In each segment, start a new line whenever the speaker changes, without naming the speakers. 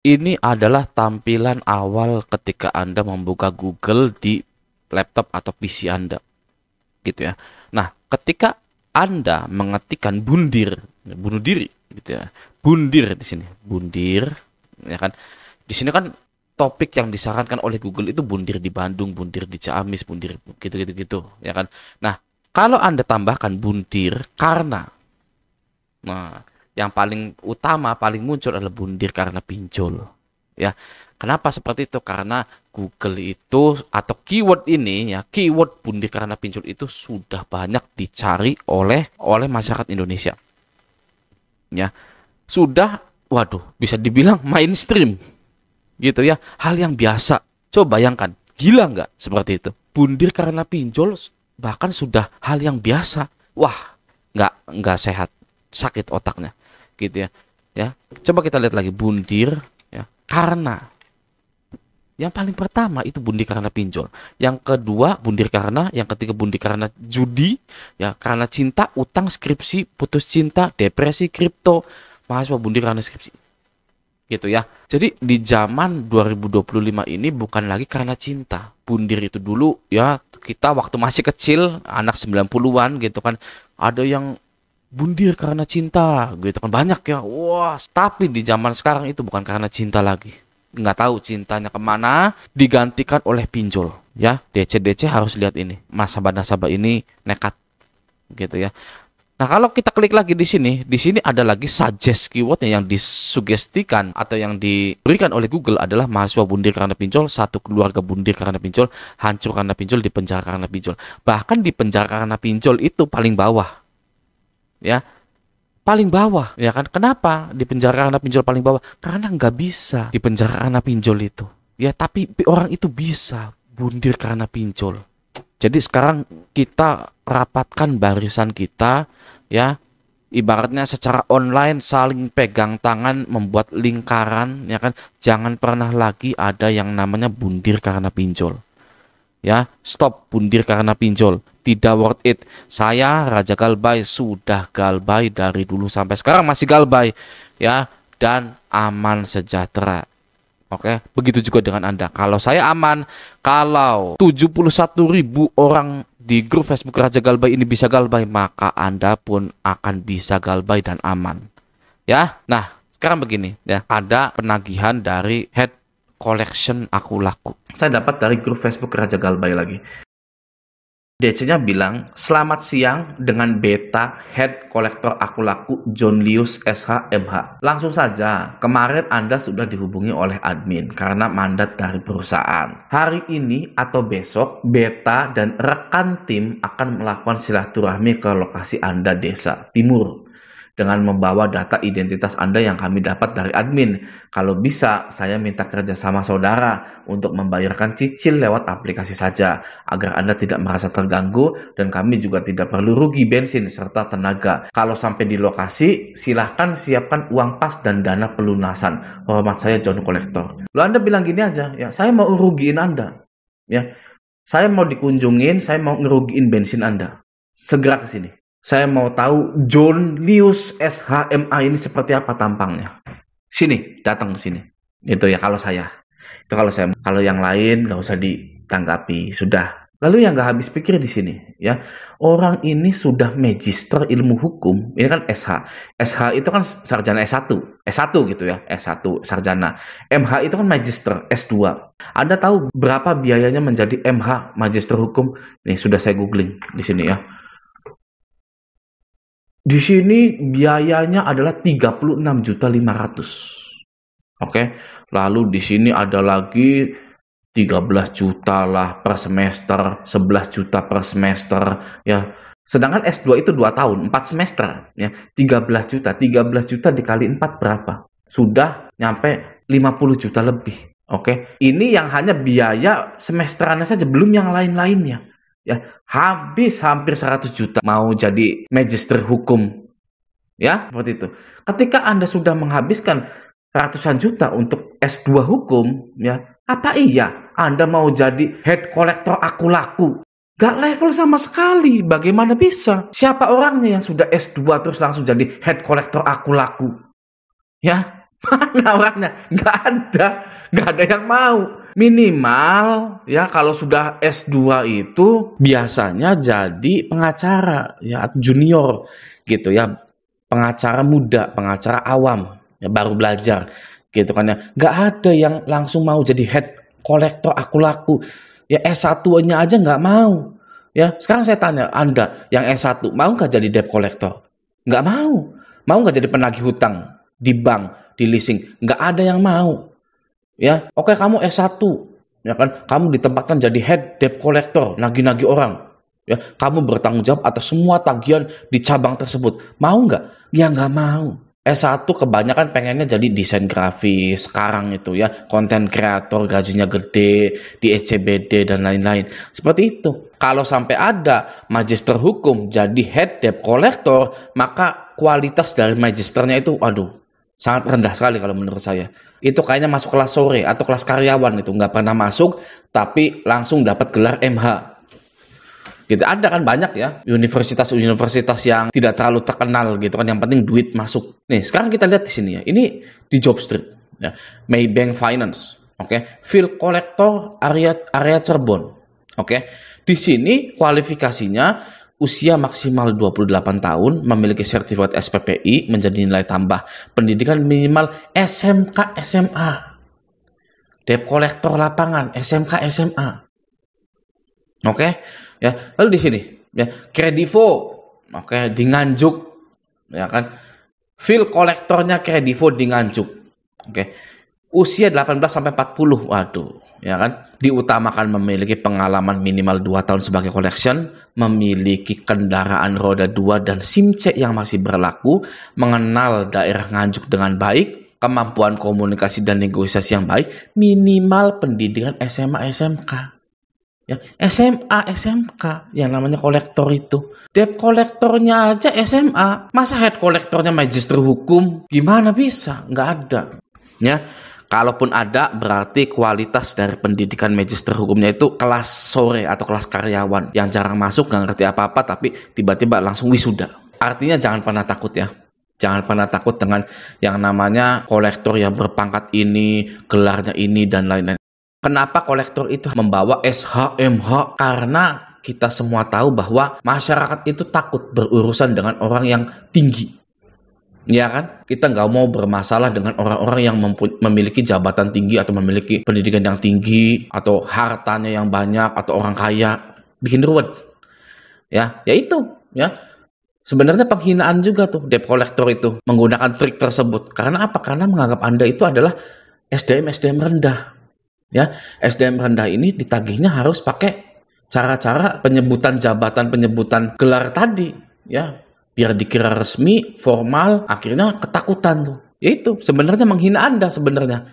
Ini adalah tampilan awal ketika Anda membuka Google di laptop atau PC Anda, gitu ya. Nah, ketika Anda mengetikkan bundir, bunuh diri, gitu ya. Bundir di sini, bundir, ya kan. Di sini kan topik yang disarankan oleh Google itu bundir di Bandung, bundir di Ciamis, bundir gitu-gitu gitu, ya kan. Nah, kalau Anda tambahkan bundir karena, nah, yang paling utama, paling muncul adalah bundir karena pinjol. Ya, kenapa seperti itu? Karena Google itu atau keyword ini ya, keyword bundir karena pinjol itu sudah banyak dicari oleh masyarakat Indonesia. Ya, sudah, waduh, bisa dibilang mainstream gitu ya, hal yang biasa. Coba bayangkan, gila nggak seperti itu? Bundir karena pinjol bahkan sudah hal yang biasa. Wah, nggak sehat, sakit otaknya, gitu ya. Ya, coba kita lihat lagi bundir ya, karena yang paling pertama itu bundir karena pinjol. Yang kedua bundir karena, yang ketiga bundir karena judi, ya karena cinta, utang, skripsi, putus cinta, depresi, kripto, mahasiswa bundir karena skripsi. Gitu ya. Jadi di zaman 2025 ini bukan lagi karena cinta. Bundir itu dulu ya, kita waktu masih kecil, anak 90-an gitu kan, ada yang bundir karena cinta gitu kan, banyak ya. Wah, tapi di zaman sekarang itu bukan karena cinta lagi. Nggak tahu cintanya kemana, digantikan oleh pinjol. Ya, DC-DC harus lihat ini. Nasabah-nasabah ini nekat gitu ya. Nah, kalau kita klik lagi di sini ada lagi suggest keywordnya yang disugestikan atau yang diberikan oleh Google adalah mahasiswa bundir karena pinjol, satu keluarga bundir karena pinjol, hancur karena pinjol, di penjara karena pinjol. Bahkan di penjara karena pinjol itu paling bawah, ya, paling bawah, ya kan? Kenapa di penjara karena pinjol paling bawah? Karena nggak bisa di penjara karena pinjol itu, ya. Tapi orang itu bisa bundir karena pinjol. Jadi sekarang kita rapatkan barisan kita, ya, ibaratnya secara online saling pegang tangan membuat lingkaran, ya kan. Jangan pernah lagi ada yang namanya bundir karena pinjol. Ya, stop bundir karena pinjol. Tidak worth it. Saya Raja Galbay sudah galbay dari dulu sampai sekarang masih galbay, ya, dan aman sejahtera. Oke, begitu juga dengan Anda. Kalau saya aman, kalau 71.000 orang di grup Facebook Raja Galbay ini bisa galbay, maka Anda pun akan bisa galbay dan aman. Ya, nah sekarang begini ya, ada penagihan dari head collection aku laku. Saya dapat dari grup Facebook Raja Galbay lagi. DC-nya bilang, selamat siang dengan beta head kolektor aku laku John Lius SH MH. Langsung saja, kemarin Anda sudah dihubungi oleh admin karena mandat dari perusahaan. Hari ini atau besok, beta dan rekan tim akan melakukan silaturahmi ke lokasi Anda desa timur dengan membawa data identitas Anda yang kami dapat dari admin. Kalau bisa, saya minta kerjasama saudara untuk membayarkan cicil lewat aplikasi saja, agar Anda tidak merasa terganggu dan kami juga tidak perlu rugi bensin serta tenaga. Kalau sampai di lokasi, silahkan siapkan uang pas dan dana pelunasan. Hormat saya, John Kolektor. Lalu Anda bilang gini aja, ya saya mau rugiin Anda. Ya, saya mau dikunjungin, saya mau ngerugiin bensin Anda. Segera ke sini. Saya mau tahu John Lius SHMA ini seperti apa tampangnya. Sini, datang ke sini. Itu ya kalau saya. Itu kalau saya. Kalau yang lain nggak usah ditanggapi. Sudah. Lalu yang nggak habis pikir di sini, ya, orang ini sudah magister ilmu hukum. Ini kan SH. SH itu kan sarjana S1. S1 gitu ya, S1 sarjana. MH itu kan magister S2. Anda tahu berapa biayanya menjadi MH magister hukum? Nih sudah saya googling di sini ya. Di sini biayanya adalah 36.500.000. Oke. Lalu di sini ada lagi 13 juta lah per semester, 11 juta per semester ya. Sedangkan S2 itu 2 tahun, 4 semester ya. 13 juta, 13 juta dikali 4 berapa? Sudah nyampe 50 juta lebih. Oke. Ini yang hanya biaya semesterannya saja, belum yang lain-lainnya. Ya, habis hampir 100 juta mau jadi magister hukum. Ya, seperti itu. Ketika Anda sudah menghabiskan ratusan juta untuk S2 hukum, ya, apa iya Anda mau jadi head kolektor aku laku? Gak level sama sekali. Bagaimana bisa? Siapa orangnya yang sudah S2 terus langsung jadi head kolektor aku laku? Ya, Mana orangnya? Nggak ada. Nggak ada yang mau. Minimal ya kalau sudah S2 itu biasanya jadi pengacara ya, junior gitu ya. Pengacara muda, pengacara awam, ya baru belajar gitu kan ya. Nggak ada yang langsung mau jadi head kolektor aku laku. Ya S1-nya aja nggak mau. Ya, sekarang saya tanya, Anda yang S1 mau nggak jadi debt collector? Nggak mau. Mau nggak jadi penagih hutang di bank, di leasing? Nggak ada yang mau. Ya, oke kamu S1, ya kan? Kamu ditempatkan jadi head debt collector, nagih-nagih orang. Ya, kamu bertanggung jawab atas semua tagihan di cabang tersebut. Mau nggak? Ya nggak mau. S1 kebanyakan pengennya jadi desain grafis, sekarang itu ya, konten kreator, gajinya gede, di SCBD dan lain-lain. Seperti itu. Kalau sampai ada magister hukum jadi head debt collector, maka kualitas dari magisternya itu, aduh, sangat rendah sekali kalau menurut saya. Itu kayaknya masuk kelas sore atau kelas karyawan itu, nggak pernah masuk, tapi langsung dapat gelar MH. Gitu. Ada kan banyak ya universitas-universitas yang tidak terlalu terkenal gitu kan, yang penting duit masuk. Nih sekarang kita lihat di sini ya, ini di Jobstreet ya, Maybank Finance, oke, Field Collector area Cirebon, oke. Di sini kualifikasinya usia maksimal 28 tahun, memiliki sertifikat SPPI, menjadi nilai tambah, pendidikan minimal SMK SMA, debt collector lapangan SMK SMA, oke. Ya, lalu di sini ya Kredivo, oke, di Nganjuk, ya kan, field kolektornya Kredivo di Nganjuk, oke, usia 18 sampai 40, waduh, ya kan, diutamakan memiliki pengalaman minimal 2 tahun sebagai collection, memiliki kendaraan roda 2 dan SIM C yang masih berlaku, mengenal daerah Nganjuk dengan baik, kemampuan komunikasi dan negosiasi yang baik, minimal pendidikan SMA SMK. Ya, SMA, SMK, yang namanya kolektor itu. Debt kolektornya aja SMA, masa head kolektornya magister hukum? Gimana bisa? Nggak ada. Ya, kalaupun ada, berarti kualitas dari pendidikan magister hukumnya itu kelas sore atau kelas karyawan, yang jarang masuk, nggak ngerti apa-apa, tapi tiba-tiba langsung wisuda. Artinya jangan pernah takut ya. Jangan pernah takut dengan yang namanya kolektor yang berpangkat ini, gelarnya ini, dan lain-lain. Kenapa kolektor itu membawa SHMH? Karena kita semua tahu bahwa masyarakat itu takut berurusan dengan orang yang tinggi. Ya kan? Kita nggak mau bermasalah dengan orang-orang yang memiliki jabatan tinggi atau memiliki pendidikan yang tinggi atau hartanya yang banyak atau orang kaya. Bikin ruwet. Ya itu. Ya. Sebenarnya penghinaan juga tuh debt collector itu menggunakan trik tersebut. Karena apa? Karena menganggap Anda itu adalah SDM rendah. Ya, SDM rendah ini ditagihnya harus pakai cara-cara penyebutan jabatan, penyebutan gelar tadi, ya, biar dikira resmi, formal, akhirnya ketakutan tuh. Ya itu sebenarnya menghina Anda sebenarnya.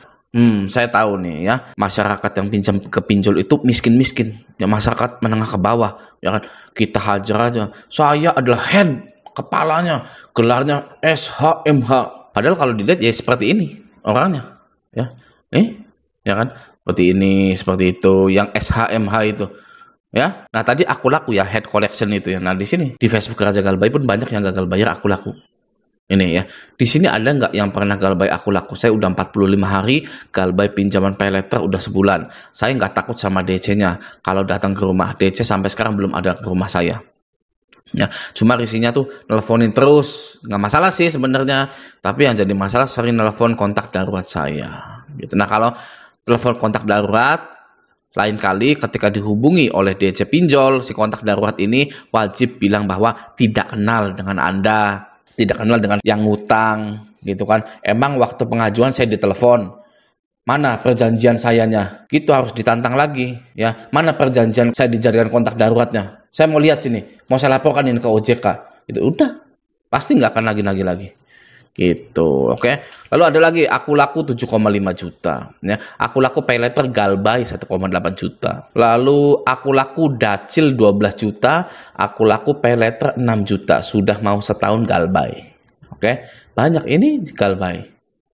Saya tahu nih ya, masyarakat yang pinjam ke pinjol itu miskin-miskin, ya masyarakat menengah ke bawah, ya kan. Kita hajar aja. Saya adalah head, kepalanya, gelarnya SHMH. Padahal kalau dilihat ya seperti ini orangnya, ya. Ya kan? Seperti ini, seperti itu, yang SHMH itu, ya. Nah tadi aku laku ya, head collection itu ya. Nah di sini di Facebook Raja Galbay pun banyak yang gagal bayar aku laku. Ini ya, di sini ada nggak yang pernah galbay aku laku? Saya udah 45 hari galbay pinjaman pay letter udah sebulan. Saya nggak takut sama DC-nya. Kalau datang ke rumah, DC sampai sekarang belum ada ke rumah saya. Ya, cuma isinya tuh nelponin terus, nggak masalah sih sebenarnya. Tapi yang jadi masalah sering nelpon kontak darurat saya. Gitu. Nah kalau telepon kontak darurat, lain kali ketika dihubungi oleh DC pinjol, si kontak darurat ini wajib bilang bahwa tidak kenal dengan Anda, tidak kenal dengan yang ngutang, gitu kan. Emang waktu pengajuan saya ditelepon, mana perjanjian sayanya? Gitu harus ditantang lagi, ya. Mana perjanjian saya dijadikan kontak daruratnya? Saya mau lihat sini, mau saya laporkan ini ke OJK. Itu udah, pasti nggak akan nagih-nagih lagi. Gitu, oke. Lalu ada lagi aku laku 7,5 juta, ya. Aku laku pay letter galbay 1,8 juta. Lalu aku laku dacil 12 juta, aku laku pay letter 6 juta. Sudah mau setahun galbay. Oke. Banyak ini galbay.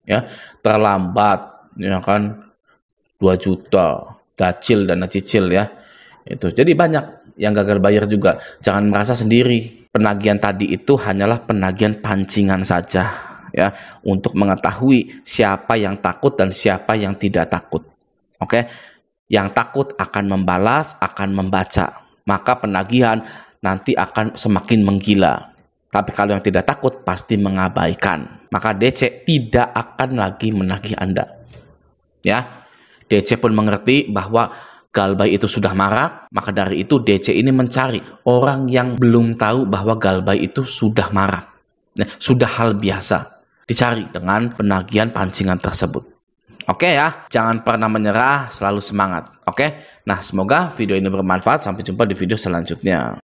Ya, terlambat ya kan 2 juta dacil dan cicil ya. Itu. Jadi banyak yang gagal bayar juga. Jangan merasa sendiri. Penagihan tadi itu hanyalah penagihan pancingan saja. ya, untuk mengetahui siapa yang takut dan siapa yang tidak takut. Oke, yang takut akan membalas, akan membaca, maka penagihan nanti akan semakin menggila. Tapi kalau yang tidak takut pasti mengabaikan, maka DC tidak akan lagi menagih Anda. Ya, DC pun mengerti bahwa Galbay itu sudah marak, maka dari itu DC ini mencari orang yang belum tahu bahwa Galbay itu sudah marak. Nah, sudah hal biasa, dicari dengan penagihan pancingan tersebut. Oke ya, jangan pernah menyerah, selalu semangat. Oke, nah semoga video ini bermanfaat. Sampai jumpa di video selanjutnya.